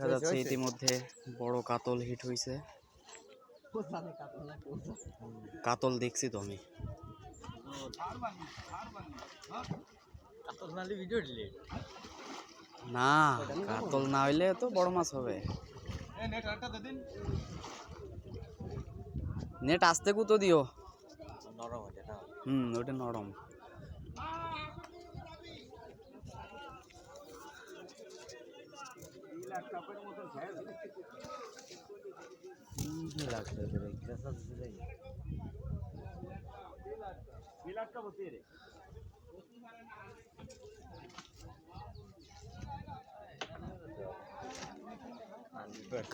দেখা যাচ্ছে ইতিমধ্যে বড় কাতল হিট হয়েছে। কাতল দেখছি তো আমি। না, কাতল না হইলে তো বড় মাছ হবে। নেট আস্তে কুতো দিও। ওটা নরম।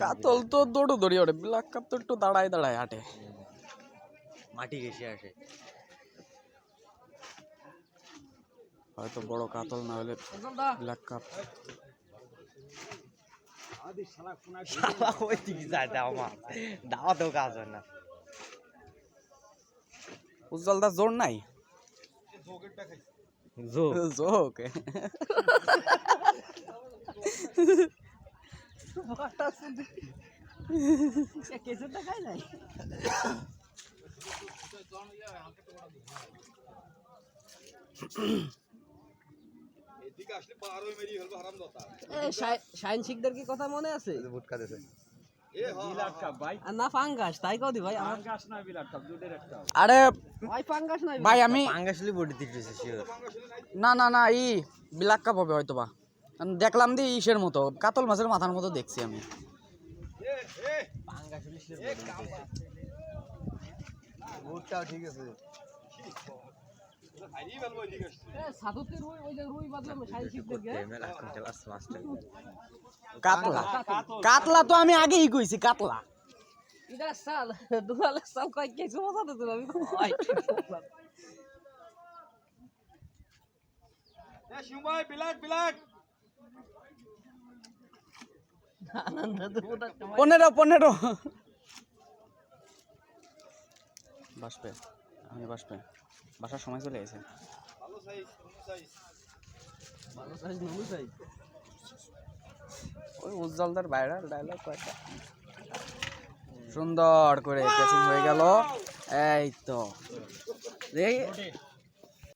কাতল তো দৌড়ো দৌড়ি ওঠে, ব্ল্যাক কাপ তো একটু দাঁড়ায় দাঁড়ায় হাঁটে, মাটি ঘেসে আসে। হয়তো বড় কাতল না হলে ব্ল্যাক কাপ। ওই দিকে যায় দাও মা, দাওয়া তো কাজ হয় না। উজ্জ্বলদার জোর নাই, জোক শাইন শিকদার কি কথা মনে আছে? না ফাঙ্গাস তাই কদি ভাই, আরে ভাই ফাঙ্গাস নাই ভাই আমি পাঙ্গাসলি বডি দিতেছে শিওর। না না না ই ব্ল্যাক কাপ হবে হয়তো বা, দেখলাম দি ইসের মতো কাতল মাছের মাথার মতো দেখছি আমি। পাঙ্গাসলি শিওর বডি দিতেছে। বুটটাও ঠিক আছে। কাতলা কাতলা তো আমি আগেই কইছি কাতলা। পনেরো বাসবে, আমি বাসবে, বাসার সময় চলে গেছে। ওই উজ্জ্বলদার ভাইরাল ডায়লগ কয়টা সুন্দর করে ক্যাচিং হয়ে গেল। এই তো